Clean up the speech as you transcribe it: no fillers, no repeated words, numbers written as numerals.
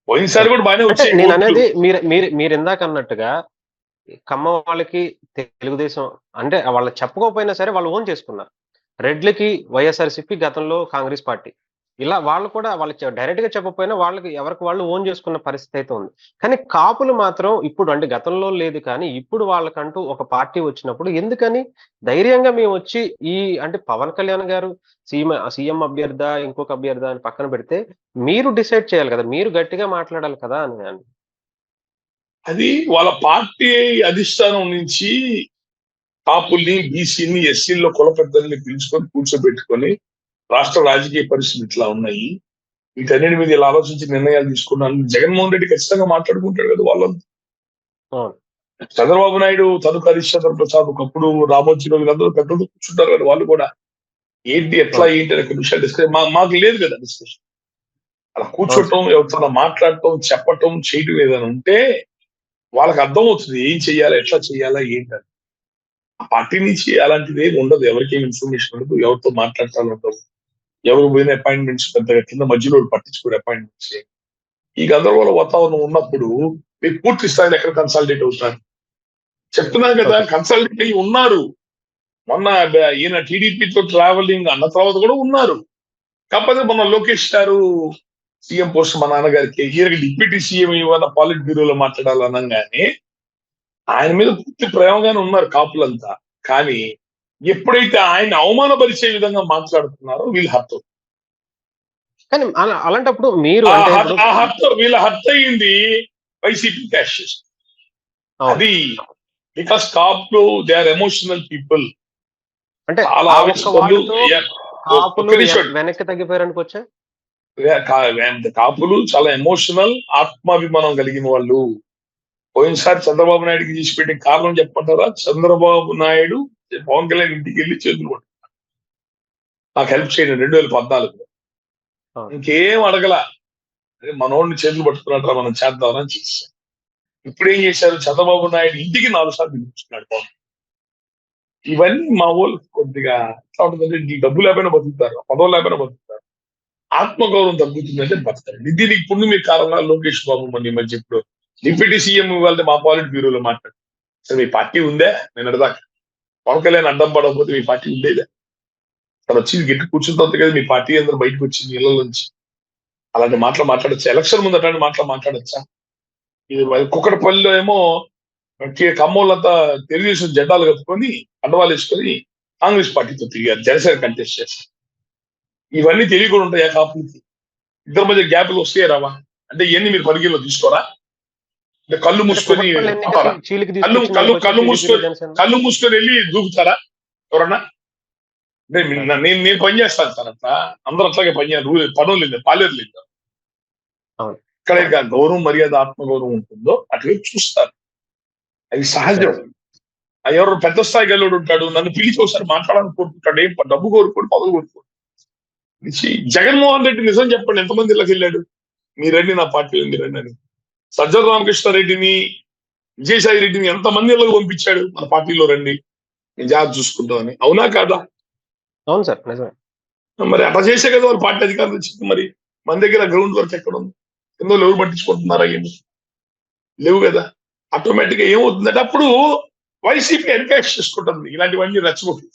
పోయినసారి కూడా బాగానే అంటే వచ్చాయి నేను ఓట్లు. అనేది మీరు మీరు మీరు ఇందాక అన్నట్టుగా కమ్మ వాళ్ళకి తెలుగుదేశం అంటే వాళ్ళు చెప్పుకోకపోయినా సరే వాళ్ళు ఓన్ చేసుకున్నారు. రెడ్లకి వైఎస్ఆర్‌సీపీ, గతంలో కాంగ్రెస్ పార్టీ. ఇలా వాళ్ళు కూడా వాళ్ళు డైరెక్ట్‌గా చెప్పకపోయినా వాళ్ళకి ఎవరికి వాళ్ళు ఓన్ చేసుకున్న పరిస్థితి అయితే ఉంది. కానీ కాపులు మాత్రం ఇప్పుడు అంటే గతంలో లేదు కానీ ఇప్పుడు వాళ్ళకంటూ ఒక పార్టీ వచ్చినప్పుడు ఎందుకని ధైర్యంగా మేమొచ్చి ఈ అంటే పవన్ కళ్యాణ్ గారు సీఎం అభ్యర్థా, ఇంకొక అభ్యర్థా అని పక్కన పెడితే మీరు డిసైడ్ చేయాలి కదా! మీరు గట్టిగా మాట్లాడాలి కదా! అని. అది వాళ్ళ పార్టీ అధిష్టానం నుంచి కాపుల్ని, బీసీని, ఎస్సీల్లో కుల పెద్దల్ని పిలుచుకొని కూర్చోబెట్టుకొని రాష్ట్ర రాజకీయ పరిస్థితులు ఇట్లా ఉన్నాయి, వీటన్నిటి మీద ఇలా ఆలోచించి నిర్ణయాలు తీసుకున్నాను. జగన్మోహన్ రెడ్డి ఖచ్చితంగా మాట్లాడుకుంటాడు కదా వాళ్ళంతా. అవును. చంద్రబాబు నాయుడు, తదుకు హరిశ్చంద్ర ప్రసాద్, ఒకప్పుడు రామోజీరావు వీళ్ళందరూ పెద్దలు కూర్చుంటారు కదా వాళ్ళు కూడా. ఏంటి ఎట్లా అవును. ఏంటి అనే విషయాలు డిస్కస్ మాకు లేదు కదా డిస్కషన్. అలా అవును సార్. కూర్చోటం, ఎవరితో మాట్లాడటం, చెప్పటం, చేయటం ఏదైనా ఉంటే వాళ్ళకి అర్థం అవుతుంది ఏం చెయ్యాలా, ఎట్లా చెయ్యాలా, ఏంటని. ఆ పార్టీ నుంచి అలాంటిది ఏమి ఉండదు. ఎవరికి ఇన్ఫర్మేషన్ ఉండదు, ఎవరితో మాట్లాడటాలు ఉండవు. ఎవరు పోయిన అపాయింట్మెంట్స్ పెద్దగా కింద మధ్యలో పట్టించుకునే అపాయింట్మెంట్స్. ఈ గందరగోళ వాతావరణం ఉన్నప్పుడు మీకు పూర్తి స్థాయిలో ఎక్కడ కన్సాలిడేట్ అవుతారు? చెప్తున్నాను కదా, ఓకే. కన్సల్టెంట్ అయ్యి ఉన్నారు. మొన్న ఈయన టీడీపీతో ట్రావెలింగ్ అన్న తర్వాత కూడా ఉన్నారు. కాకపోతే మొన్న లోకేష్ గారు సీఎం పోస్ట్ మా నాన్నగారికి, ఈయనకి డిప్యూటీ సీఎం ఇవ్వాల పాలిట్ బ్యూరోలో మాట్లాడాలనగానే ఆయన మీద పూర్తి ప్రేమగానే ఉన్నారు కాపులంతా. కానీ ఎప్పుడైతే ఆయన అవమానపరిచే విధంగా మాట్లాడుతున్నారో వీళ్ళు హర్ట్ అవుతారు. కానీ అలాంటప్పుడు మీరు అంటే ఇప్పుడు ఆ హర్ట్ వీళ్ళ హర్ట్ అయ్యింది వైసీపీ క్యాష్ చేస్తుంది. అవును. అది బికాస్ కాపులు దే ఆర్ ఎమోషనల్ పీపుల్. అంటే చాలా ఆ ఒక్క ఆవేశపరులు. వార్డుతో ఒక్క కాపులు నిమిషం. వెనక్కి తగ్గిపోయారనుకోవచ్చా? కాపులు చాలా ఎమోషనల్, ఆత్మాభిమానం కలిగిన వాళ్ళు. పోయినసారి చంద్రబాబు నాయుడుకి తీసి పెట్టిన కారణం చెప్పంటారా? చంద్రబాబు నాయుడు పవన్ కళ్యాణ్ ఇంటికి వెళ్ళి చేతులు పట్టు, నాకు హెల్ప్ చేయండి 2014. అవును. ఇంకేం అడగల. మనోడిని చేతులు పట్టుకున్నట్రా మనం చేద్దామని చేశారు. ఇప్పుడు ఏం చేశారు? చంద్రబాబు నాయుడు ఇంటికి 4 సార్లు పిలిపించుకున్నాడు పవన్. ఇవన్నీ మా వాళ్ళు కొద్దిగా ఎట్లా ఉంటుందంటే, ఈ డబ్బు లేకపోయినా బతుకుతారు, పదవులు లేకపోయినా బతుకుతారు, ఆత్మగౌరవం తగ్గుతుందంటే బతకాలి. దీనికి ఇప్పుడు మీ కారణాలు లోకేష్ బాబు మన ఈ మధ్య ఇప్పుడు డిప్యూటీ సీఎం వాళ్ళది మా పాలిట్ బ్యూరోలో మాట్లాడు. సరే మీ పార్టీ ఉందే? నేను అడదాకా పవన్ కళ్యాణ్ అడ్డం పడకపోతే మీ పార్టీ ఉండేదే? తను వచ్చి గట్టి కూర్చుంటుంది కదా మీ పార్టీ అందరూ బయటకు వచ్చింది ఇళ్ల నుంచి. అలాంటి మాటలు మాట్లాడచ్చా? ఎలక్షన్ ముందు అట్లాంటి మాటలు మాట్లాడచ్చా? ఇది కుక్కడపల్లిలో ఏమో ఖమ్మోళ్ళంతా తెలుగుదేశం జెండాలు కట్టుకొని కండవాలు వేసుకొని కాంగ్రెస్ పార్టీతో తిరిగారు, జనసేన కంటెస్ట్ చేస్తారు. ఇవన్నీ తెలియకుండా ఉంటాయా కాపులకి? ఇద్దరి మధ్య గ్యాప్లు వస్తే రావా? అంటే ఇవన్నీ మీరు పరిగణలో తీసుకోరా? అంటే కళ్ళు అంటే మూసుకొని కుకట్పల్లి ఎన్నికకి పోతారా? చీలిక కళ్ళు తీసుకొచ్చింది కళ్ళు అనుకోవచ్చా కళ్ళు టీడీపీలో, మూసుకొని జనసేనలో? కళ్ళు మూసుకొని వెళ్ళి దూకుతారా ఎవరన్నా? అదే. నేను నేను పని చేస్తాను సార్ అట్లా. అందరూ అట్లాగే పని చేయాలి. పనులు లేదు, పాలేరు లేదు. అవును. ఎక్కడైతే గౌరవం, మర్యాద, ఆత్మగౌరవం ఉంటుందో అటువైపు చూస్తారు. అది సరే సహజం. సార్. ఎవరు పెద్ద స్థాయి గెలుడు ఉంటాడు, నన్ను పిలిచి ఒకసారి మాట్లాడాలని కోరుకుంటాడు. ఏం డబ్బు కోరుకోడు, పదవి కోరుకోడు. జగన్మోహన్ రెడ్డి నిజం చెప్పండి, ఎంతమంది ఇళ్ళకి వెళ్ళాడు? మీరండి నా పార్టీలో మీరండి అని. సజ్జల రామకృష్ణారెడ్డిని, విజయసాయి రెడ్డిని ఎంతమంది ఇళ్ళకి పంపించాడు? మన పార్టీలో రండి, నేను జాబ్ చూసుకుంటామని. అవునా కాదా? అవును సార్. నిజమే. మరి అట్లా చేసే కదా వాళ్ళు పార్టీ అధికారులు వచ్చింది. మరి మన దగ్గర గ్రౌండ్ వర్క్ ఎక్కడ ఉంది? కింద ఎవరు పట్టించుకుంటున్నారా? అయ్యింది లేవు కదా. ఆటోమేటిక్ గా ఏమవుతుందంటే అప్పుడు వైసీపీ ఎన్కరేజ్ చేసుకుంటుంది ఇలాంటివన్నీ రెచ్చగొట్టి.